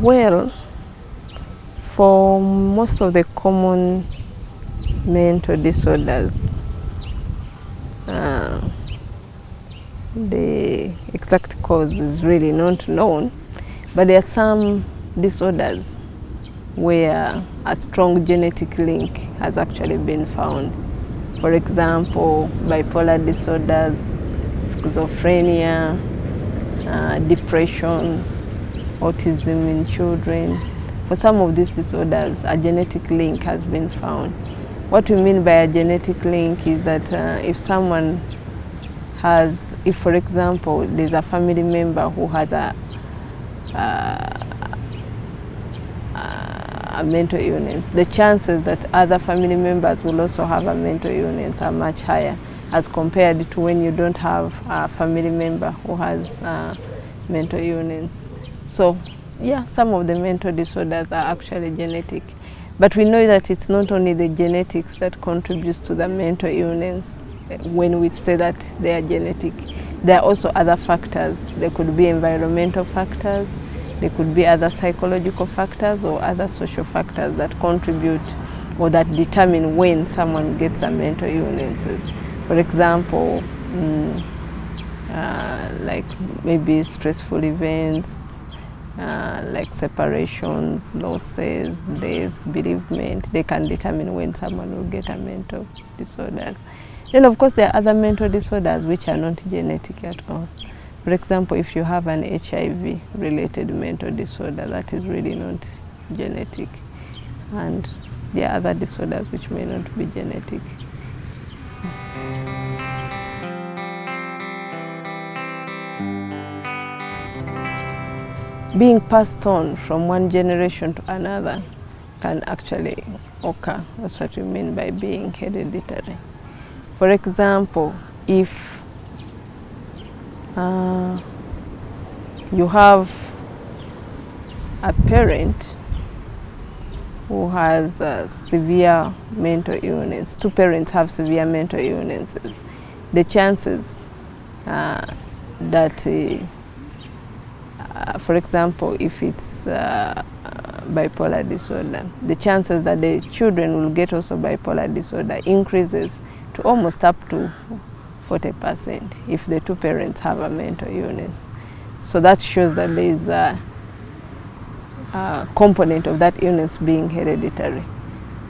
Well, for most of the common mental disorders, the exact cause is really not known, but there are some disorders where a strong genetic link has actually been found. For example, bipolar disorders, schizophrenia, depression, autism in children. For some of these disorders, a genetic link has been found. What we mean by a genetic link is that if someone has, if for example, there's a family member who has a mental illness, the chances that other family members will also have a mental illness are much higher as compared to when you don't have a family member who has mental illness. So yeah, some of the mental disorders are actually genetic. But we know that it's not only the genetics that contributes to the mental illness when we say that they are genetic. There are also other factors. There could be environmental factors, there could be other psychological factors or other social factors that contribute or that determine when someone gets a mental illness. For example, like maybe stressful events, like separations, losses, death, bereavement, they can determine when someone will get a mental disorder. Then of course there are other mental disorders which are not genetic at all. For example, if you have an HIV-related mental disorder, that is really not genetic. And there are other disorders which may not be genetic. Being passed on from one generation to another can actually occur. That's what we mean by being hereditary. For example, if you have a parent who has a severe mental illness, two parents have severe mental illnesses, the chances that for example, if it's bipolar disorder, the chances that the children will get also bipolar disorder increases to almost up to 40% if the two parents have a mental illness. So that shows that there is a component of that illness being hereditary.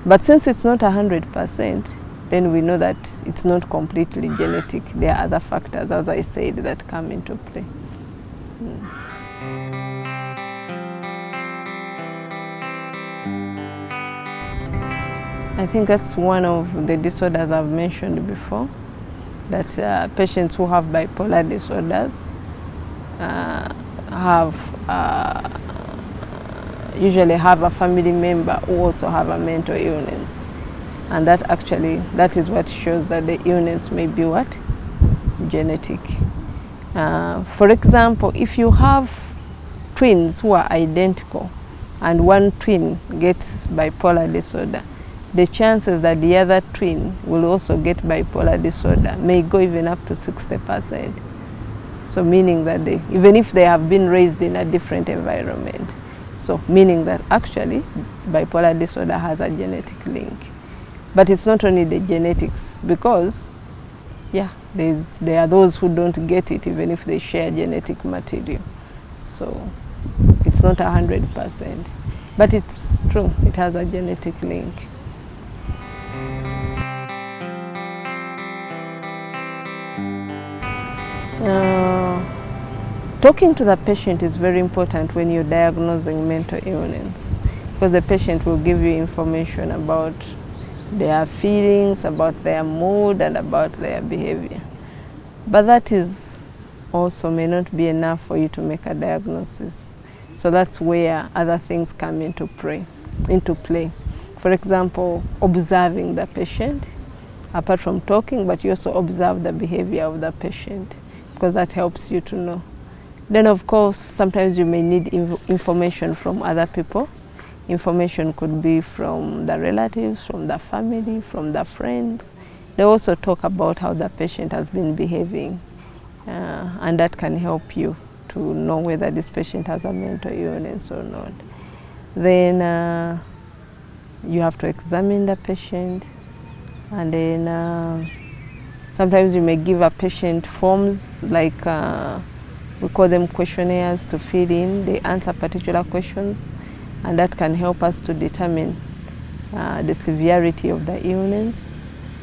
But since it's not 100%, then we know that it's not completely genetic. There are other factors, as I said, that come into play. I think that's one of the disorders I've mentioned before, that patients who have bipolar disorders usually have a family member who also have a mental illness. And that is what shows that the illness may be what? Genetic. For example, if you have twins who are identical and one twin gets bipolar disorder, the chances that the other twin will also get bipolar disorder may go even up to 60%. So meaning that even if they have been raised in a different environment, so meaning that actually bipolar disorder has a genetic link. But it's not only the genetics, because yeah, there are those who don't get it even if they share genetic material. So it's not 100%, but it's true, it has a genetic link. Talking to the patient is very important when you're diagnosing mental illness, because the patient will give you information about their feelings, about their mood, and about their behavior. But that is also may not be enough for you to make a diagnosis. So that's where other things come into play. For example, observing the patient, apart from talking, but you also observe the behavior of the patient, because that helps you to know. Then of course, sometimes you may need information from other people. Information could be from the relatives, from the family, from the friends. They also talk about how the patient has been behaving, and that can help you to know whether this patient has a mental illness or not. Then you have to examine the patient, and then sometimes you may give a patient forms like we call them questionnaires to fill in. They answer particular questions, and that can help us to determine the severity of the illness.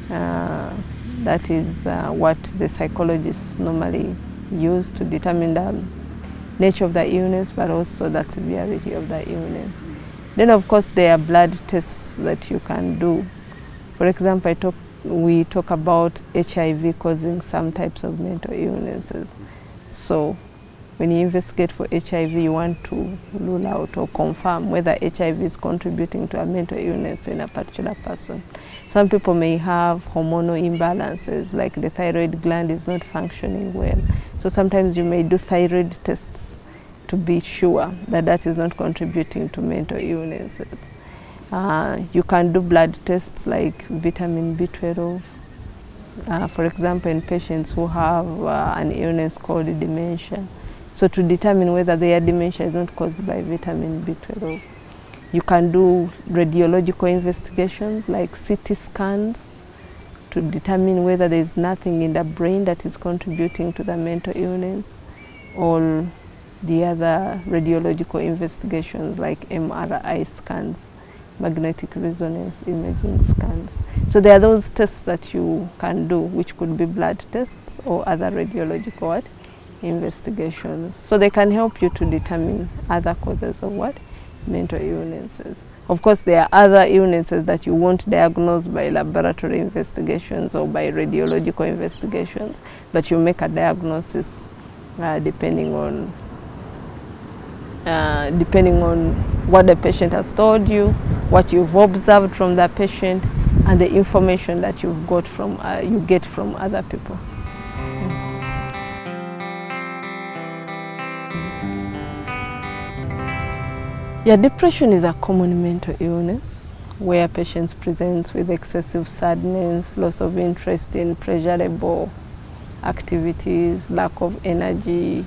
That is what the psychologists normally use to determine the nature of the illness, but also the severity of the illness. Then of course there are blood tests that you can do. For example, we talk about HIV causing some types of mental illnesses. So when you investigate for HIV, you want to rule out or confirm whether HIV is contributing to a mental illness in a particular person. Some people may have hormonal imbalances, like the thyroid gland is not functioning well. So sometimes you may do thyroid tests to be sure that that is not contributing to mental illnesses. You can do blood tests like vitamin B12. For example, in patients who have an illness called dementia. So to determine whether their dementia is not caused by vitamin B12. You can do radiological investigations like CT scans to determine whether there is nothing in the brain that is contributing to the mental illness, or the other radiological investigations like MRI scans, magnetic resonance imaging scans. So there are those tests that you can do, which could be blood tests or other radiological investigations. So they can help you to determine other causes of mental illnesses. Of course, there are other illnesses that you won't diagnose by laboratory investigations or by radiological investigations, but you make a diagnosis depending on what the patient has told you, what you've observed from the patient, and the information that you've got from you get from other people. Yeah, depression is a common mental illness where patients present with excessive sadness, loss of interest in pleasurable activities, lack of energy,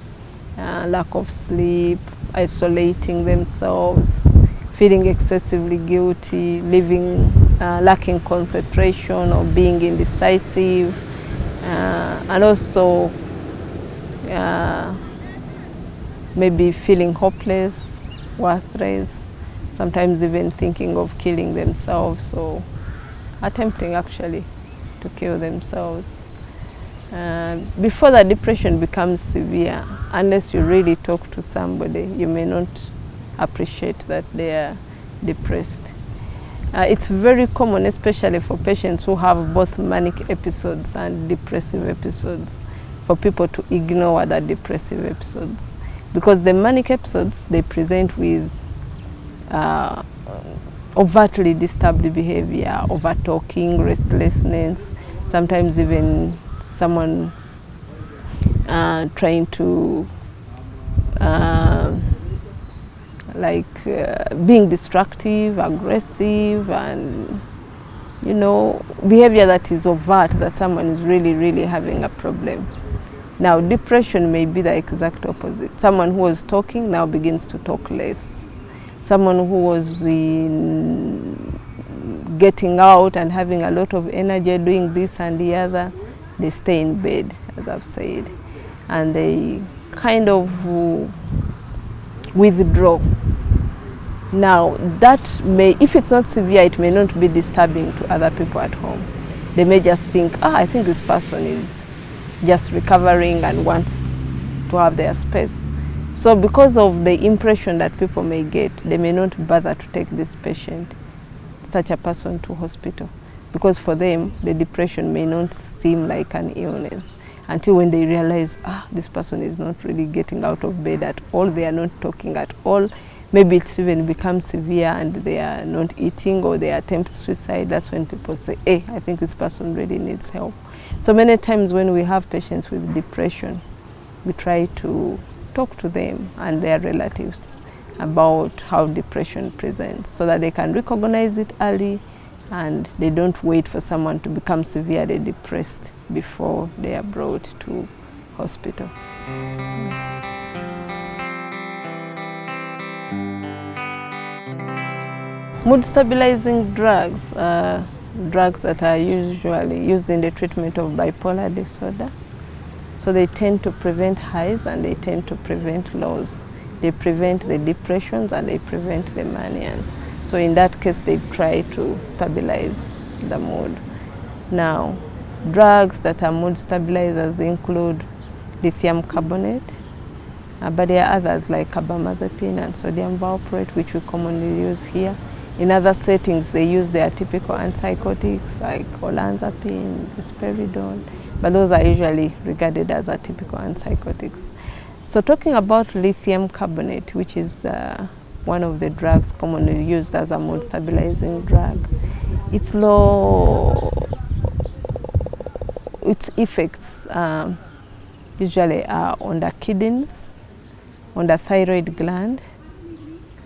lack of sleep, isolating themselves, feeling excessively guilty, lacking concentration or being indecisive, and also maybe feeling hopeless, worthless, sometimes even thinking of killing themselves or attempting actually to kill themselves. Before the depression becomes severe, unless you really talk to somebody, you may not appreciate that they are depressed. It's very common, especially for patients who have both manic episodes and depressive episodes, for people to ignore the depressive episodes. Because the manic episodes, they present with overtly disturbed behavior, over-talking, restlessness, sometimes even someone trying to, being destructive, aggressive, and, you know, behavior that is overt, that someone is really, really having a problem. Now, depression may be the exact opposite. Someone who was talking now begins to talk less. Someone who was getting out and having a lot of energy, doing this and the other, they stay in bed, as I've said, and they kind of withdraw. Now, that may, if it's not severe, it may not be disturbing to other people at home. They may just think, I think this person is just recovering and wants to have their space. So because of the impression that people may get, they may not bother to take this patient, such a person, to hospital, because for them the depression may not seem like an illness until when they realize, this person is not really getting out of bed at all, they are not talking at all, maybe it's even becomes severe and they are not eating or they attempt suicide. That's when people say, hey, I think this person really needs help. So many times when we have patients with depression, we try to talk to them and their relatives about how depression presents so that they can recognize it early and they don't wait for someone to become severely depressed before they are brought to hospital. Mood stabilizing drugs are drugs that are usually used in the treatment of bipolar disorder. So they tend to prevent highs and they tend to prevent lows. They prevent the depressions and they prevent the manias. So in that case, they try to stabilize the mood. Now, drugs that are mood stabilizers include lithium carbonate, but there are others like carbamazepine and sodium valproate, which we commonly use here. In other settings, they use their typical antipsychotics like olanzapine, risperidone, but those are usually regarded as atypical antipsychotics. So talking about lithium carbonate, which is one of the drugs commonly used as a mood stabilizing drug, its effects usually are on the kidneys, on the thyroid gland,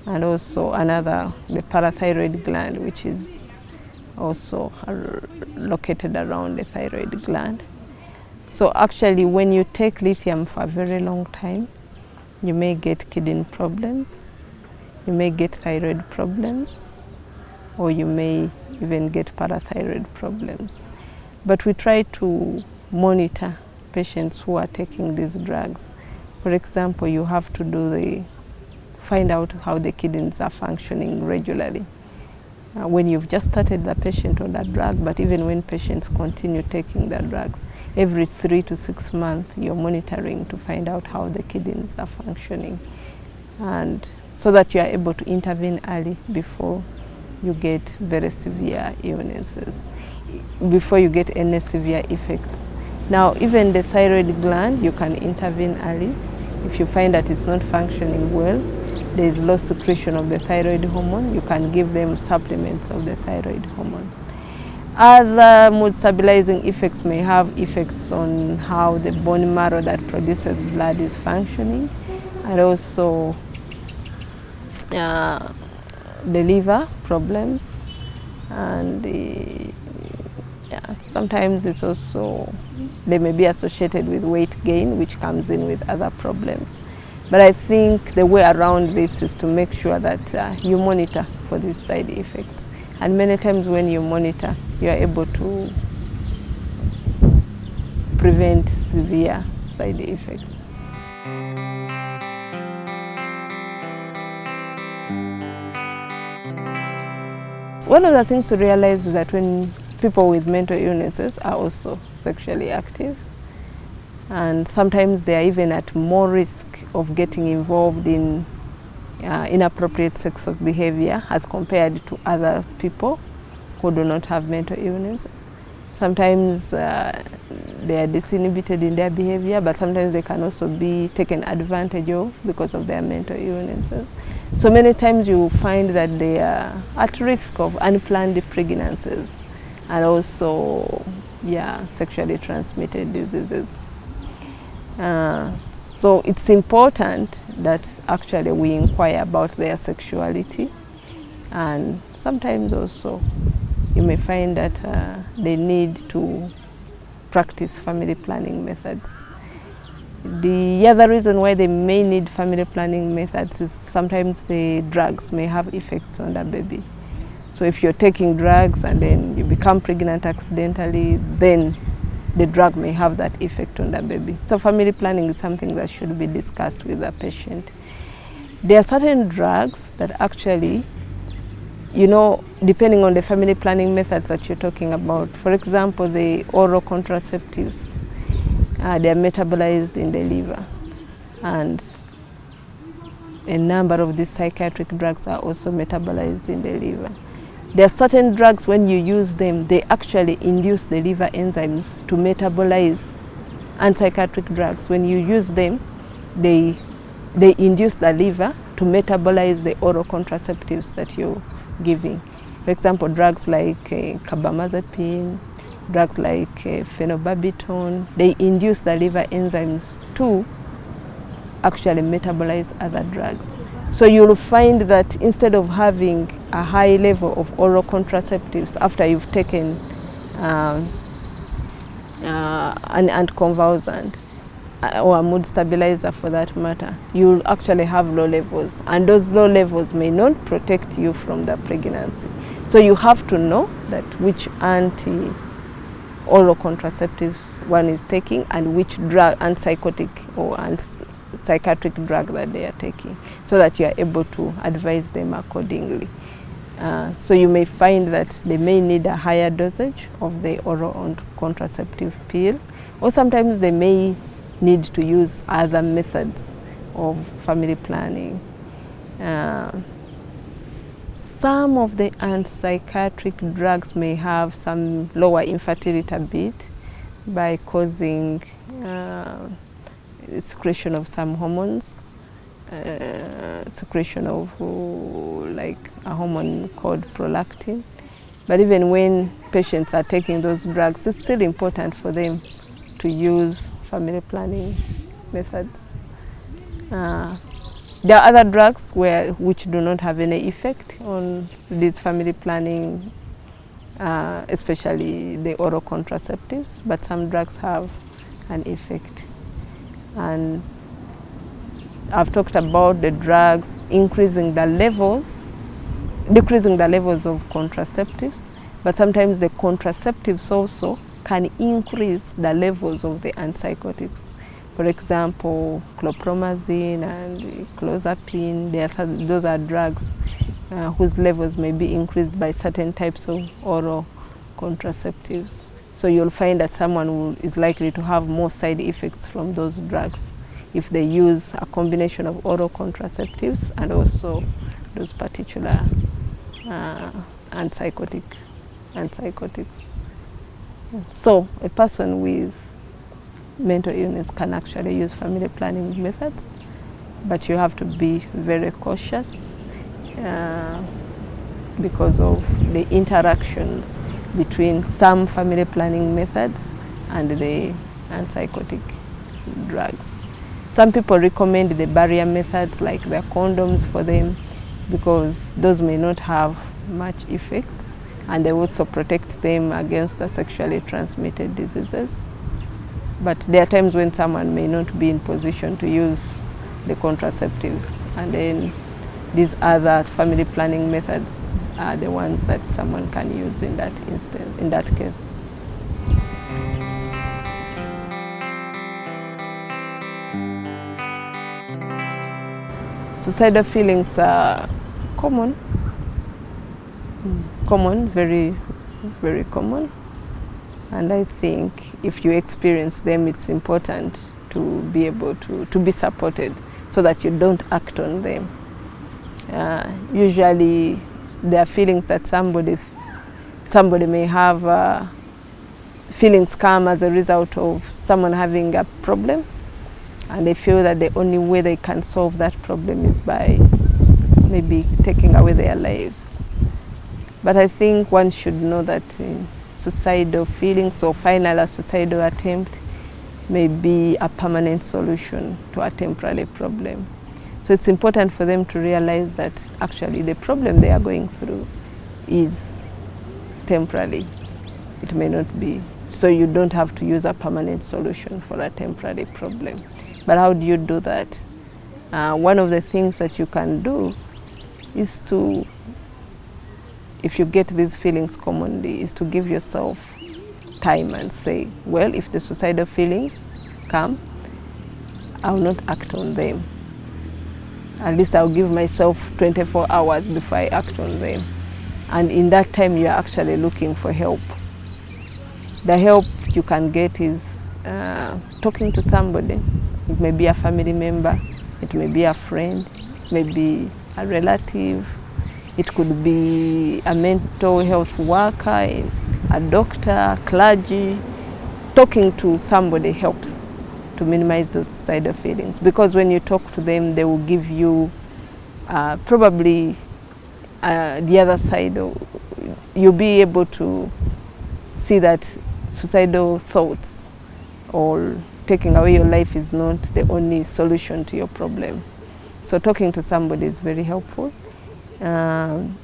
and also the parathyroid gland, which is also located around the thyroid gland. So actually, when you take lithium for a very long time, you may get kidney problems, you may get thyroid problems, or you may even get parathyroid problems. But we try to monitor patients who are taking these drugs. For example, you have to find out how the kidneys are functioning regularly. When you've just started the patient on that drug, but even when patients continue taking the drugs, every 3 to 6 months you're monitoring to find out how the kidneys are functioning, and so that you are able to intervene early before you get very severe illnesses, before you get any severe effects. Now, even the thyroid gland, you can intervene early. If you find that it's not functioning well, there is low secretion of the thyroid hormone, you can give them supplements of the thyroid hormone. Other mood stabilizing effects may have effects on how the bone marrow that produces blood is functioning, and also the liver problems, and sometimes it's also, they may be associated with weight gain, which comes in with other problems. But I think the way around this is to make sure that you monitor for these side effects. And many times when you monitor, you are able to prevent severe side effects. One of the things to realize is that when people with mental illnesses are also sexually active, and sometimes they are even at more risk of getting involved in inappropriate sexual behavior as compared to other people who do not have mental illnesses. Sometimes they are disinhibited in their behavior, but sometimes they can also be taken advantage of because of their mental illnesses. So many times you find that they are at risk of unplanned pregnancies and also sexually transmitted diseases. So it's important that actually we inquire about their sexuality, and sometimes also you may find that they need to practice family planning methods. The other reason why they may need family planning methods is sometimes the drugs may have effects on the baby. So if you're taking drugs and then you become pregnant accidentally, then the drug may have that effect on the baby. So family planning is something that should be discussed with the patient. There are certain drugs that actually, depending on the family planning methods that you're talking about, for example, the oral contraceptives, they are metabolized in the liver, and a number of these psychiatric drugs are also metabolized in the liver. There are certain drugs, when you use them, they actually induce the liver enzymes to metabolize antipsychotic drugs. When you use them, they induce the liver to metabolize the oral contraceptives that you're giving. For example, drugs like carbamazepine, drugs like phenobarbital, they induce the liver enzymes to actually metabolize other drugs. So you'll find that instead of having a high level of oral contraceptives after you've taken an anticonvulsant, or a mood stabilizer for that matter, you'll actually have low levels, and those low levels may not protect you from the pregnancy. So you have to know that which oral contraceptives one is taking and which drug, antipsychotic or psychiatric drug that they are taking, so that you are able to advise them accordingly. So you may find that they may need a higher dosage of the oral contraceptive pill, or sometimes they may need to use other methods of family planning. Some of the antipsychiatric drugs may have some lower infertility a bit by causing secretion of some hormones, secretion of like a hormone called prolactin. But even when patients are taking those drugs, it's still important for them to use family planning methods. There are other drugs which do not have any effect on these family planning, especially the oral contraceptives, but some drugs have an effect. And I've talked about the drugs increasing the levels, decreasing the levels of contraceptives, but sometimes the contraceptives also can increase the levels of the antipsychotics. For example, chlorpromazine and clozapine, those are drugs whose levels may be increased by certain types of oral contraceptives. So you'll find that someone is likely to have more side effects from those drugs if they use a combination of oral contraceptives and also those particular antipsychotics. So a person with mental illness can actually use family planning methods, but you have to be very cautious because of the interactions between some family planning methods and the antipsychotic drugs. Some people recommend the barrier methods like the condoms for them because those may not have much effects, and they also protect them against the sexually transmitted diseases. But there are times when someone may not be in position to use the contraceptives, and then these other family planning methods are the ones that someone can use in that instance, in that case. Suicidal feelings are common, very, very common. And I think if you experience them, it's important to be able to be supported so that you don't act on them. Usually there are feelings that somebody may have, feelings come as a result of someone having a problem, and they feel that the only way they can solve that problem is by maybe taking away their lives. But I think one should know that suicidal feelings or final suicidal attempt may be a permanent solution to a temporary problem. So it's important for them to realize that actually the problem they are going through is temporary. It may not be. So you don't have to use a permanent solution for a temporary problem. But how do you do that? One of the things that you can do is to, if you get these feelings commonly, is to give yourself time and say, well, if the suicidal feelings come, I will not act on them. At least I'll give myself 24 hours before I act on them. And in that time, you're actually looking for help. The help you can get is talking to somebody. It may be a family member, it may be a friend, it may be a relative, it could be a mental health worker, a doctor, clergy. Talking to somebody helps to minimize those suicidal feelings, because when you talk to them, they will give you probably the other side. You'll be able to see that suicidal thoughts or taking away your life is not the only solution to your problem. So talking to somebody is very helpful. In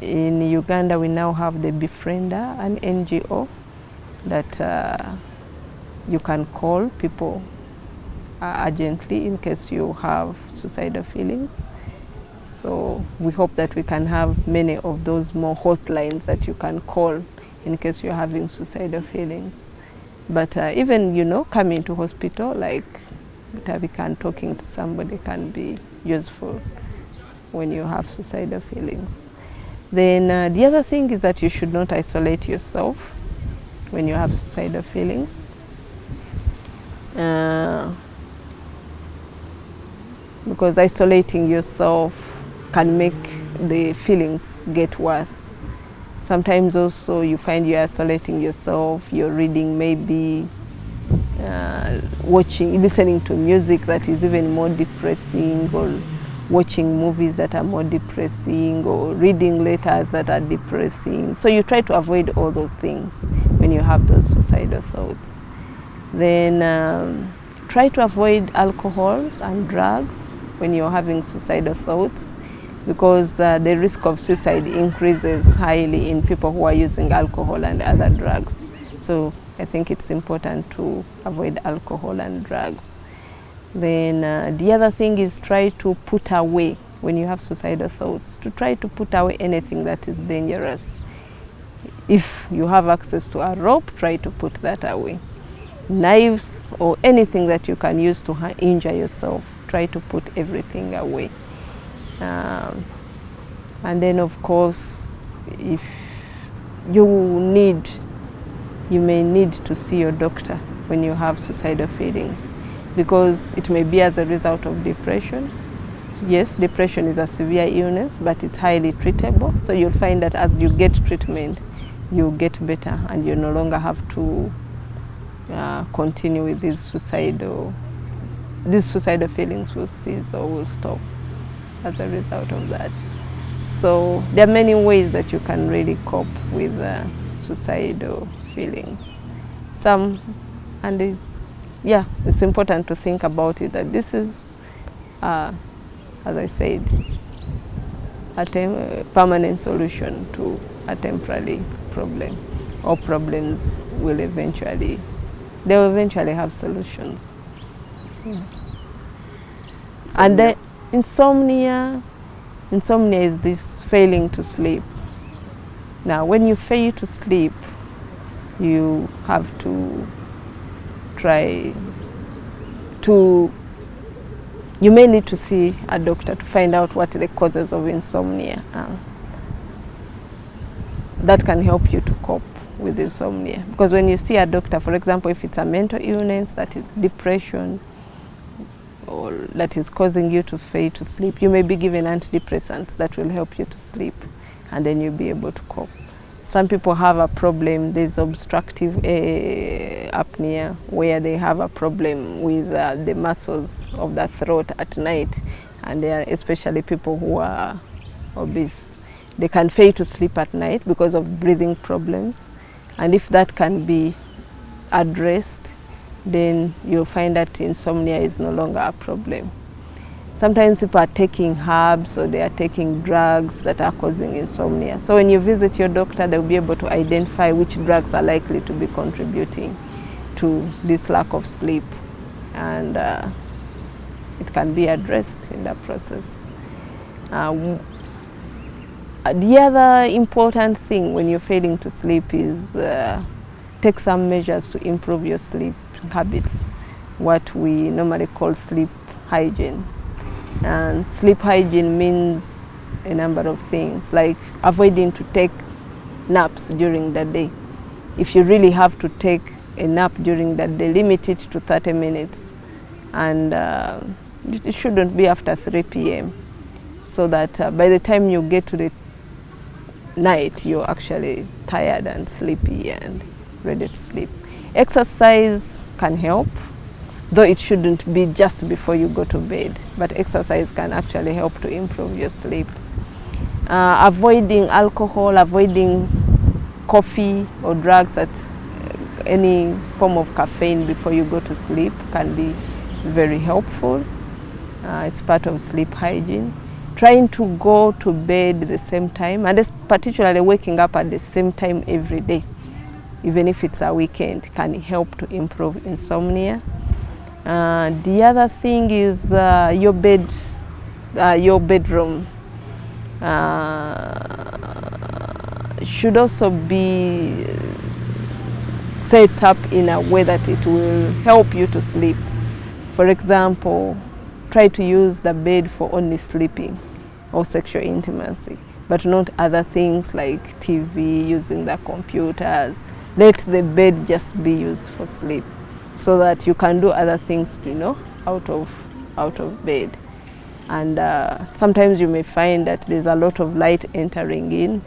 Uganda, we now have the Befriender, an NGO that you can call people urgently in case you have suicidal feelings. So we hope that we can have many of those more hotlines that you can call in case you're having suicidal feelings. But even, coming to hospital, like Butabika, and talking to somebody can be useful when you have suicidal feelings. Then the other thing is that you should not isolate yourself when you have suicidal feelings. Because isolating yourself can make the feelings get worse. Sometimes also you find you're isolating yourself, you're reading, maybe watching, listening to music that is even more depressing, or watching movies that are more depressing, or reading letters that are depressing. So you try to avoid all those things when you have those suicidal thoughts. Then try to avoid alcohols and drugs when you're having suicidal thoughts, because the risk of suicide increases highly in people who are using alcohol and other drugs. So I think it's important to avoid alcohol and drugs. Then the other thing is try to put away, when you have suicidal thoughts, to try to put away anything that is dangerous. If you have access to a rope, try to put that away. Knives or anything that you can use to injure yourself, try to put everything away. And then of course, if you may need to see your doctor when you have suicidal feelings, because it may be as a result of depression. Yes, depression is a severe illness, but it's highly treatable. So you'll find that as you get treatment, you'll get better and you no longer have to continue with these suicidal feelings will cease or will stop as a result of that. So there are many ways that you can really cope with suicidal feelings. It's important to think about it, that this is, as I said, a permanent solution to a temporary problem, or problems will eventually have solutions. Yeah. And then insomnia is this failing to sleep. Now, when you fail to sleep, you have to you may need to see a doctor to find out what the causes of insomnia are. That can help you to cope with insomnia. Because when you see a doctor, for example, if it's a mental illness, that is depression, or that is causing you to fail to sleep, you may be given antidepressants that will help you to sleep, and then you'll be able to cope. Some people have a problem, there's obstructive apnea, where they have a problem with the muscles of the throat at night, and they are especially people who are obese. They can fail to sleep at night because of breathing problems, and if that can be addressed, then you'll find that insomnia is no longer a problem. Sometimes people are taking herbs, or they are taking drugs that are causing insomnia. So when you visit your doctor, they'll be able to identify which drugs are likely to be contributing to this lack of sleep, and it can be addressed in that process. The other important thing when you're failing to sleep is take some measures to improve your sleep habits, what we normally call sleep hygiene. And sleep hygiene means a number of things, like avoiding to take naps during the day. If you really have to take a nap during the day, limit it to 30 minutes. And it shouldn't be after 3 p.m. so that by the time you get to the night, you're actually tired and sleepy and ready to sleep. Exercise can help, though it shouldn't be just before you go to bed, but exercise can actually help to improve your sleep. Avoiding alcohol, avoiding coffee or drugs, at any form of caffeine before you go to sleep can be very helpful. It's part of sleep hygiene. Trying to go to bed at the same time, and particularly waking up at the same time every day. even if it's a weekend, can help to improve insomnia. The other thing is your bedroom should also be set up in a way that it will help you to sleep. For example, try to use the bed for only sleeping or sexual intimacy, but not other things like TV, using the computers. Let the bed just be used for sleep, so that you can do other things, you know, out of bed. And sometimes you may find that there's a lot of light entering in,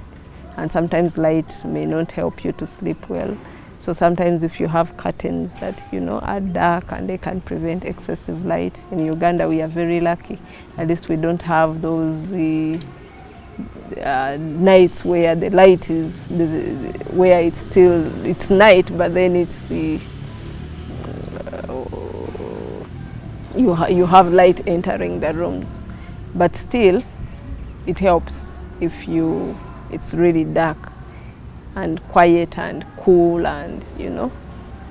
and sometimes light may not help you to sleep well. So sometimes if you have curtains that, you know, are dark and they can prevent excessive light. In Uganda we are very lucky. At least we don't have those nights where the light is, where it's night, but then it's you have light entering the rooms. But still, it helps if it's really dark and quiet and cool, and, you know,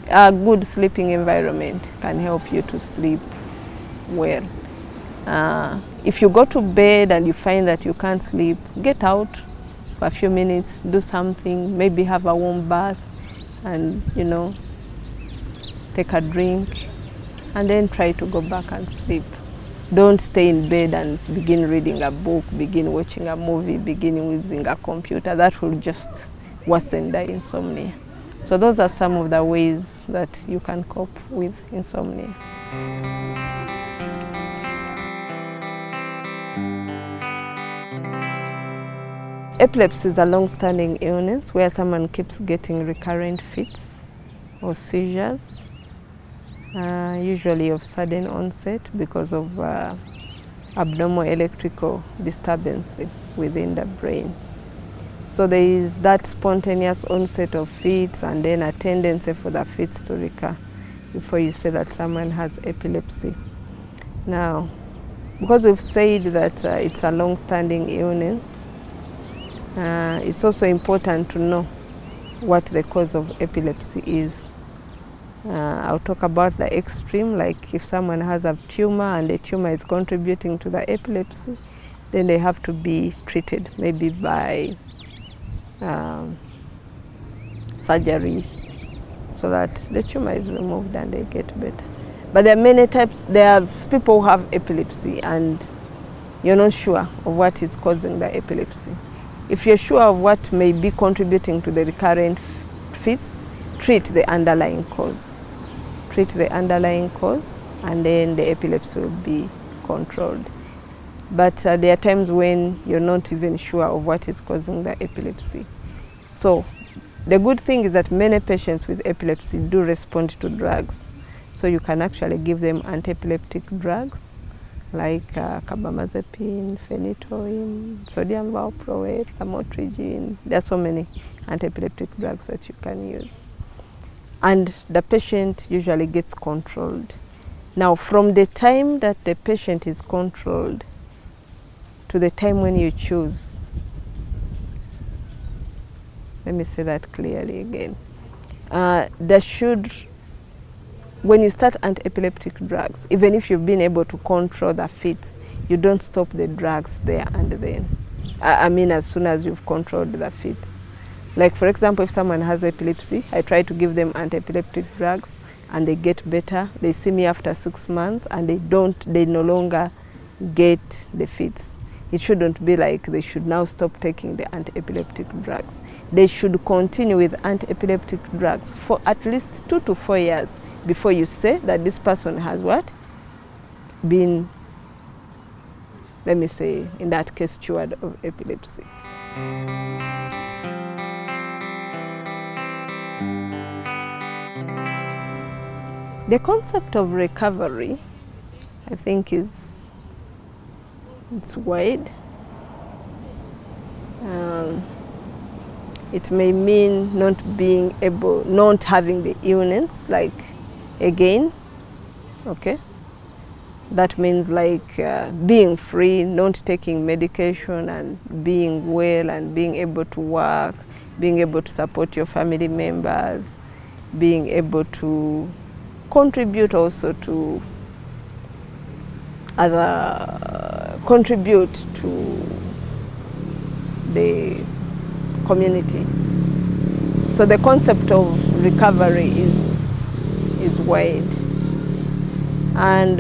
a good sleeping environment can help you to sleep well. If you go to bed and you find that you can't sleep, get out for a few minutes, do something, maybe have a warm bath and, you know, take a drink, and then try to go back and sleep. Don't stay in bed and begin reading a book, begin watching a movie, begin using a computer. That will just worsen the insomnia. So those are some of the ways that you can cope with insomnia. Epilepsy is a long-standing illness where someone keeps getting recurrent fits or seizures, usually of sudden onset because of abnormal electrical disturbance within the brain. So there is that spontaneous onset of fits and then a tendency for the fits to recur before you say that someone has epilepsy. Now, because we've said that it's a long-standing illness, it's also important to know what the cause of epilepsy is. I'll talk about the extreme, like if someone has a tumor and the tumor is contributing to the epilepsy, then they have to be treated, maybe by surgery, so that the tumor is removed and they get better. But there are many types. There are people who have epilepsy and you're not sure of what is causing the epilepsy. If you're sure of what may be contributing to the recurrent fits, treat the underlying cause. Treat the underlying cause, and then the epilepsy will be controlled. But there are times when you're not even sure of what is causing the epilepsy. So the good thing is that many patients with epilepsy do respond to drugs. So you can actually give them anti-epileptic drugs like carbamazepine, phenytoin, sodium valproate, lamotrigine. There are so many anti-epileptic drugs that you can use. And the patient usually gets controlled. Now, from the time that the patient is controlled to the time when you choose, let me say that clearly again, when you start anti-epileptic drugs, even if you've been able to control the fits, you don't stop the drugs there and then. I mean, as soon as you've controlled the fits. Like, for example, if someone has epilepsy, I try to give them anti-epileptic drugs and they get better. They see me after 6 months and they no longer get the fits. It shouldn't be like they should now stop taking the anti-epileptic drugs. They should continue with anti-epileptic drugs for at least 2 to 4 years before you say that this person has what? Been, let me say, in that case, cured of epilepsy. The concept of recovery, I think, it's wide. It may mean not having the illness, like, again, okay? That means like being free, not taking medication, and being well and being able to work, being able to support your family members, being able to contribute also to contribute to the community. So the concept of recovery is wide, and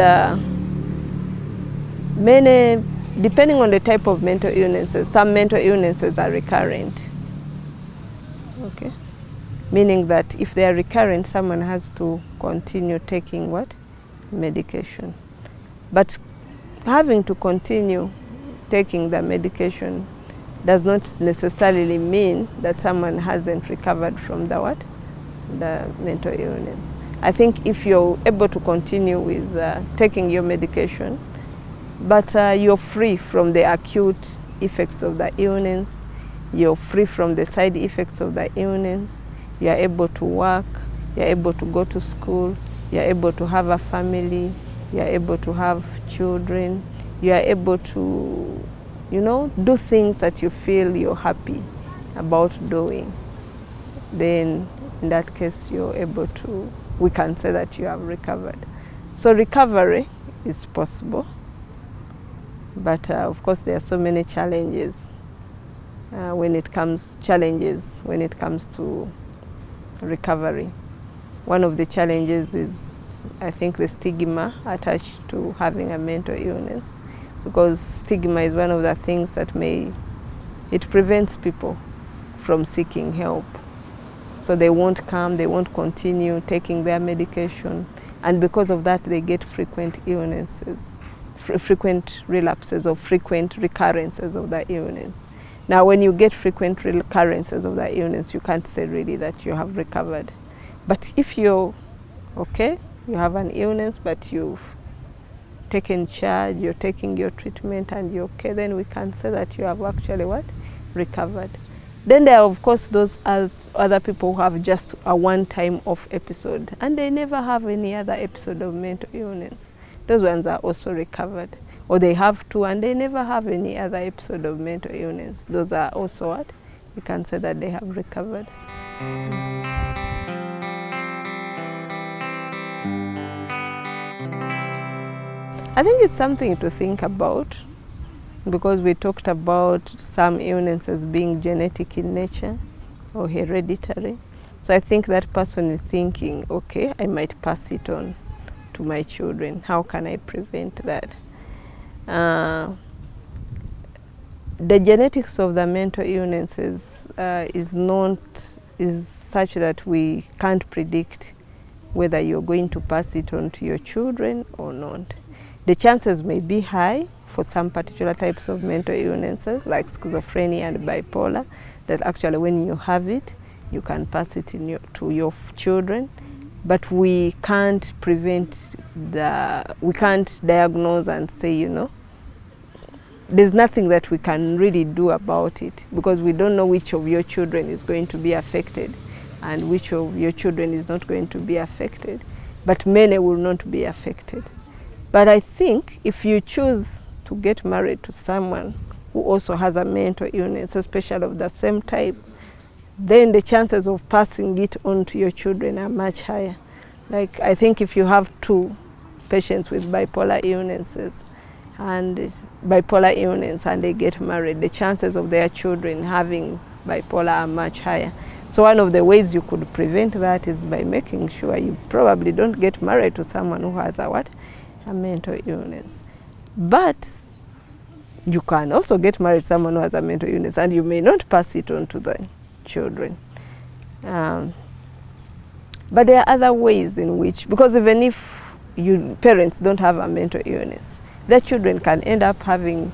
many, depending on the type of mental illnesses, some mental illnesses are recurrent. Okay, meaning that if they are recurrent, someone has to continue taking what? Medication. But having to continue taking the medication does not necessarily mean that someone hasn't recovered from the what? The mental illness. I think if you're able to continue with taking your medication, but you're free from the acute effects of the illness, you're free from the side effects of the illness, you're able to work, you're able to go to school, you're able to have a family, you're able to have children, you're able to, you know, do things that you feel you're happy about doing, then in that case you're able to, we can say that you have recovered. So recovery is possible, but of course there are so many challenges when it comes to recovery. One of the challenges is, I think, the stigma attached to having a mental illness, because stigma is one of the things that it prevents people from seeking help. So they won't come, they won't continue taking their medication, and because of that they get frequent illnesses, frequent relapses or frequent recurrences of the illness. Now when you get frequent recurrences of the illness, you can't say really that you have recovered. But if you're okay, you have an illness but you've taken charge, you're taking your treatment and you're okay, then we can say that you have actually what? Recovered. Then there are of course those other people who have just a one-time off episode and they never have any other episode of mental illness. Those ones are also recovered. Or they have two and they never have any other episode of mental illness. Those are also what? You can say that they have recovered. I think it's something to think about, because we talked about some illnesses being genetic in nature or hereditary. So I think that person is thinking, okay, I might pass it on to my children. How can I prevent that? The genetics of the mental illnesses is such that we can't predict whether you're going to pass it on to your children or not. The chances may be high for some particular types of mental illnesses like schizophrenia and bipolar, that actually when you have it, you can pass it to your children. But we can't we can't diagnose and say, you know, there's nothing that we can really do about it, because we don't know which of your children is going to be affected and which of your children is not going to be affected. But many will not be affected. But I think if you choose to get married to someone who also has a mental illness, especially of the same type, then the chances of passing it on to your children are much higher. Like, I think if you have two patients with bipolar illness and they get married, the chances of their children having bipolar are much higher. So one of the ways you could prevent that is by making sure you probably don't get married to someone who has a mental illness. But you can also get married to someone who has a mental illness and you may not pass it on to the children. But there are other ways in which, because even if parents don't have a mental illness, their children can end up having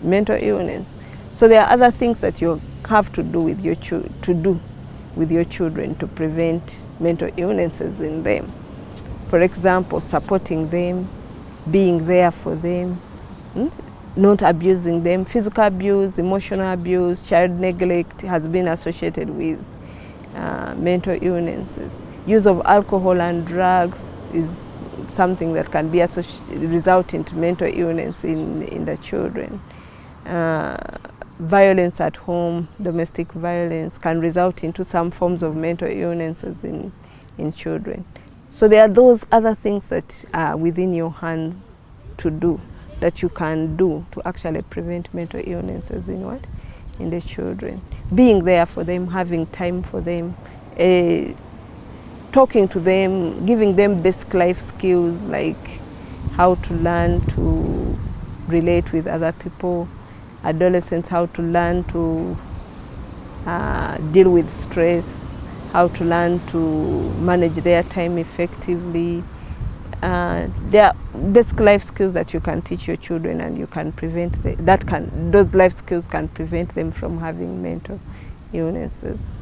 mental illness. So there are other things that you have to do with your children to prevent mental illnesses in them. For example, supporting them, being there for them, not abusing them. Physical abuse, emotional abuse, child neglect has been associated with mental illnesses. Use of alcohol and drugs is something that can be result into mental illness in the children. violence at home, domestic violence, can result into some forms of mental illnesses in children. So there are those other things that are within your hand to do, that you can do to actually prevent mental illnesses in what? In the children. Being there for them, having time for them, talking to them, giving them basic life skills like how to learn to relate with other people, adolescents how to learn to deal with stress, how to learn to manage their time effectively. There are basic life skills that you can teach your children, and you can prevent those life skills can prevent them from having mental illnesses.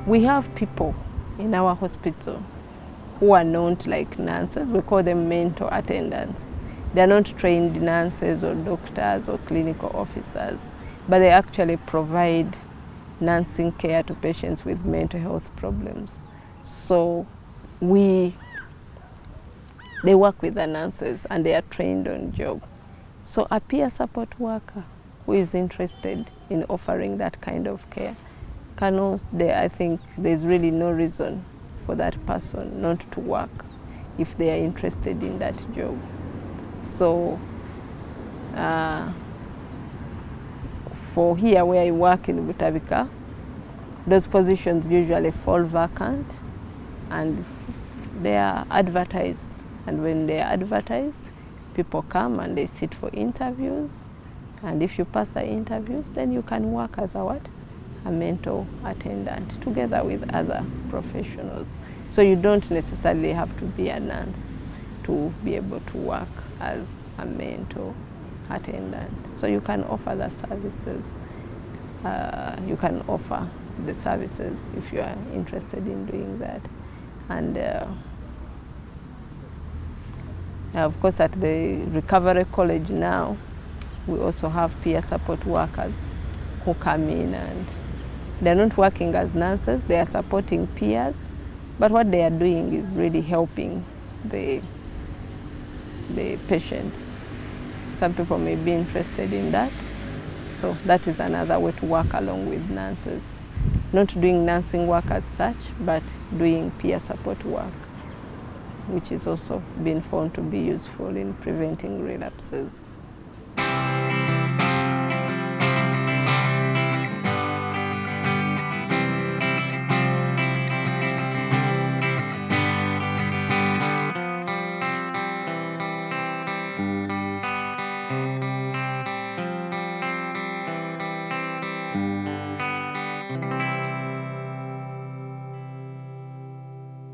We have people in our hospital who are not like nurses. We call them mental attendants. They are not trained nurses or doctors or clinical officers, but they actually provide nursing care to patients with mental health problems. So they work with the nurses and they are trained on job. So a peer support worker who is interested in offering that kind of care I think there's really no reason for that person not to work if they are interested in that job. So for here where I work in Butabika, those positions usually fall vacant and they are advertised. And when they are advertised, people come and they sit for interviews. And if you pass the interviews, then you can work as a mental attendant together with other professionals. So you don't necessarily have to be a nurse to be able to work as a mental attendant. So you can offer the services. You can offer the services if you are interested in doing that. And of course at the Recovery College now, we also have peer support workers who come in, and they're not working as nurses, they are supporting peers, but what they are doing is really helping the patients. Some people may be interested in that, so that is another way to work along with nurses. Not doing nursing work as such, but doing peer support work, which is also been found to be useful in preventing relapses.